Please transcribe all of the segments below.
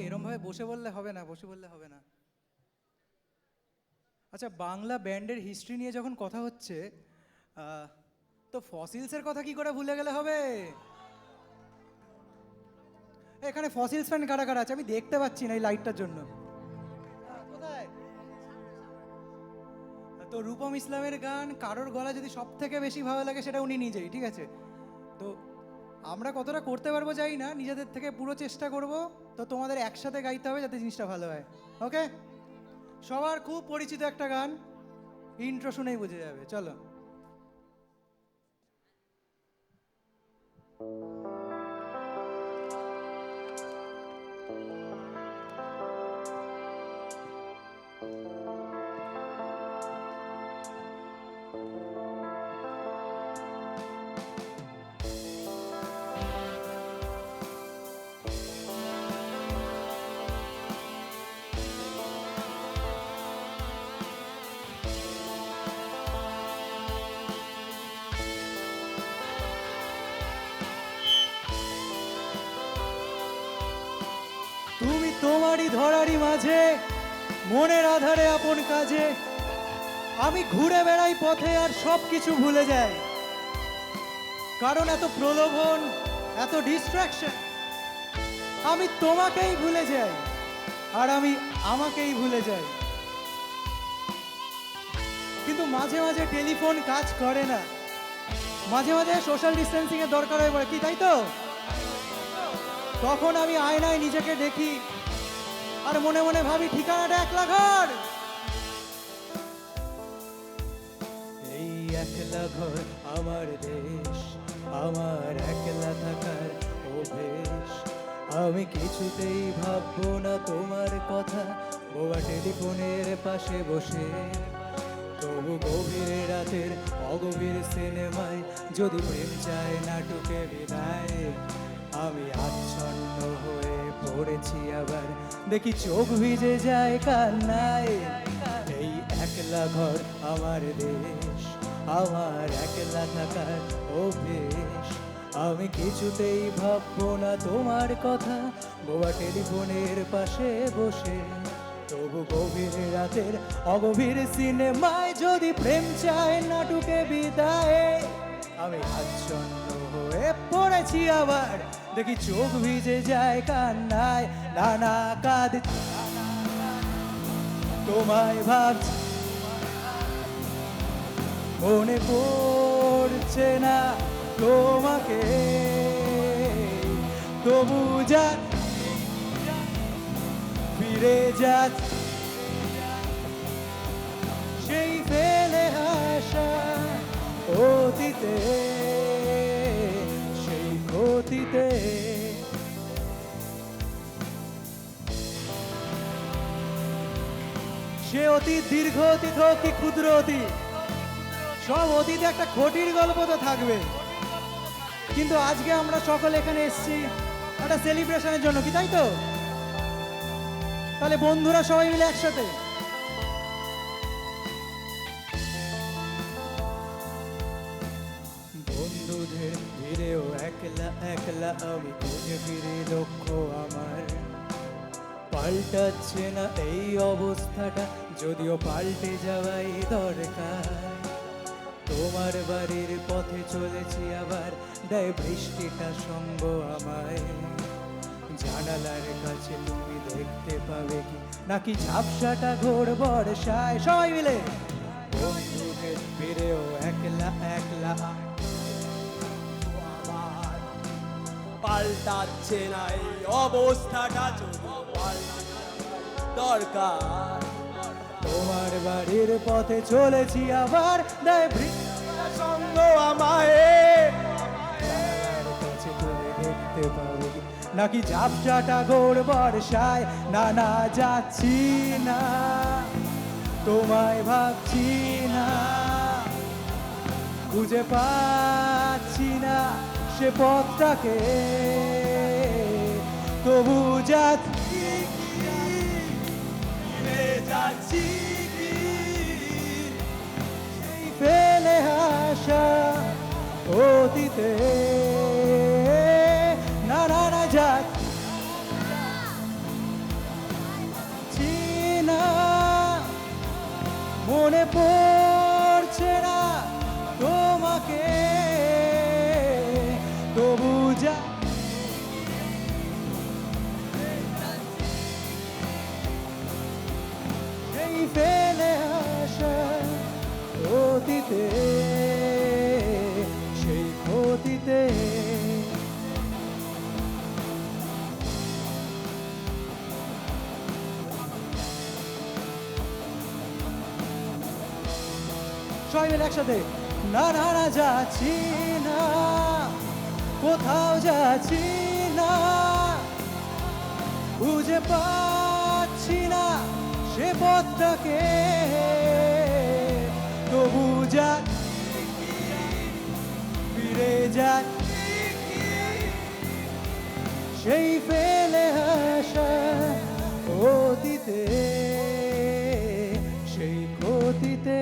এরম ভাবে বসে বললে হবে না, বসে বললে হবে না। আচ্ছা, বাংলা ব্যান্ডের হিস্ট্রি নিয়ে যখন কথা হচ্ছে, আহ, তো ফসিলসের কথা কি করে ভুলে গেলে হবে? এখানে ফসিলস ফ্যান কারা কারা আছে? আমি দেখতে পাচ্ছি না এই লাইটটার জন্য। কোথায়? তো রূপম ইসলামের গান কারোর গলা যদি সব থেকে বেশি ভালো লাগে সেটা উনি নিজেই, ঠিক আছে? তো আমরা কতটা করতে পারবো জানি না, নিজেদের থেকে পুরো চেষ্টা করব। তো তোমাদের একসাথে গাইতে হবে যাতে জিনিসটা ভালো হয়। ওকে? সবার খুব পরিচিত একটা গান, ইন্ট্রো শুনেই বুঝে যাবে, চলো। তুমি তোমারই ধরারই মাঝে, মনের আধারে আপন কাজে, আমি ঘুরে বেড়াই পথে আর সব কিছু ভুলে যাই। কারণ এত প্রলোভন, এত ডিস্ট্রাকশন, আমি তোমাকেই ভুলে যাই আর আমি আমাকেই ভুলে যাই। কিন্তু মাঝে মাঝে টেলিফোন কাজ করে না, মাঝে মাঝে সোশ্যাল ডিস্টেন্সিং এর দরকার হয়ে পড়ে, কি তাই তো? তখন আমি আয়নায় নিজেকে দেখি আর মনে মনে ভাবি ঠিকানাটা একলা ঘর। এই একলা ঘর আমার দেশ, আমার একলা থাকার অভ্যেস। আমি কিছুতেই ভাববো না তোমার কথা, বোবা টেলিফোনের পাশে বসে। তবু গভীর রাতের অগভীর সিনেমায় যদি প্রেম চায় নাটকে বিদায়, আমি আচ্ছন্ন হয়ে পড়েছি আবার, দেখি চোখ ভিজে যায় কান্নায়। এই একলা ঘর আমার দেশ, আমার একলা থাকার অভ্যেস। আমি কিছুতেই ভাববো না তোমার কথা, বোবা টেলিফোনের পাশে বসে। তবু গভীর রাতের অগভীর সিনেমায় যদি প্রেম চায় নাটকে বিদায়, আমি আচ্ছন্ন হয়ে পড়েছি আবার, দেখি চোখ ভিজে যায় কান্নায়। নানা কাঁদ তোমায় ভাবছি, মনে পড়ছে না তোমাকে, তবু যা ফিরে যাচ্ছি সেই ফেলে আসা অতীতে, সেই অতীতে। সে অতীত দীর্ঘ অতীত হোক কি ক্ষুদ্র অতীত, সব অতীতে একটা খটির গল্প তো থাকবে। কিন্তু আজকে আমরা সকলে এখানে এসেছি একটা সেলিব্রেশনের জন্য, কি তাই তো? তাহলে বন্ধুরা সবাই মিলে একসাথে বন্ধুদের ভিড়েও একলা একলা আমি খুঁজে ফিরে লক্ষ্য আমার। পাল্টাচ্ছে না এই অবস্থাটা, যদিও পাল্টে যাওয়াই দরকার। তোমার বাড়ির পথে চলেছি আবার, দেয় বৃষ্টিটা সঙ্গ আমায়। জানালার কাছে তুমি দেখতে পাবে কি নাকি ঝাপসাটা ঘোর বর্ষায়। সবাই মিলে বন্ধুদের ফিরেও একলা একলা আমার পাল্টাচ্ছে না এই অবস্থাটা, যদি পাল্টে দরকার। তোমার বাড়ির পথে চলেছি আবার, দেয় বৃষ্টিটা সঙ্গ আমায়। জানালার কাছে তুমি দেখতে পাবে কি নাকি ঝাপসাটা ঘোর বর্ষায়। না না, যাচ্ছি না, তোমায় ভাবছি না, খুঁজে পাচ্ছি না সে পথটাকে, তবু যাচ্ছি ফিরে যাচ্ছি কি সেই ফেলে আসা অতীতে। না না না, যাচ্ছি মনে পড়ছে না তোমাকে তবু যা এই ফেলে আসা অতীতে সেই ক্ষতিতে সবাই মিলে একসাথে না না না যাচ্ছি না কোথাও যাচ্ছি না খুঁজে পাচ্ছি না সে পথটাকে তবু যাচ্ছি ফিরে যাচ্ছি সেই ফেলে আসা অতীতে সেই ক্ষতিতে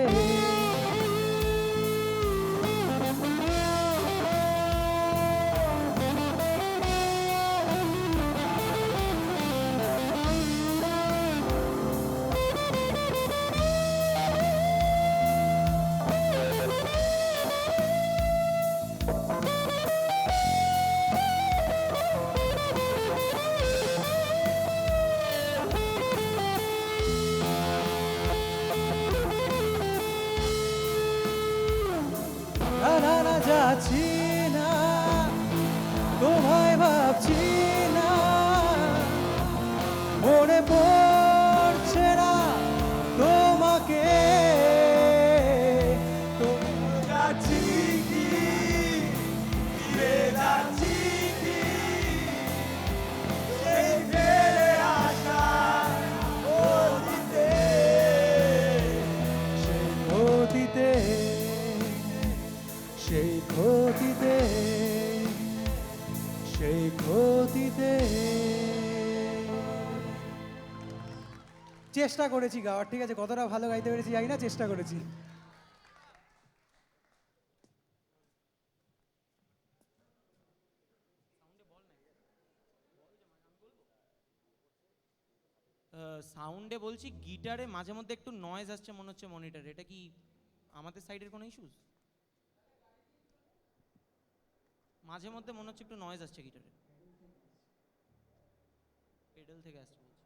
না না না যাচ্ছি না তোমায় ভাবছি না মনে পড়ছে না তোমাকে তবু যাচ্ছি কি ফিরে যাচ্ছি কি সেই ফেলে আসা অতীতে সেই অতীতে সেই ক্ষতিতে সেই ক্ষতিতে চেষ্টা করেছি গাওয়ার, ঠিক আছে, কতটা ভালো গাইতে পেরেছি জানি না, চেষ্টা করেছি। সাউন্ডে বলছি, গিটারে মাঝে মধ্যে একটু নয়েজ আসছে মনে হচ্ছে মনিটরে, এটা কি আমাদের সাইডের কোনো ইস্যুস? মাঝে মধ্যে মনে হচ্ছে একটু নয়েজ আসছে গিটারে, পেডেল থেকে আসছে বলছে।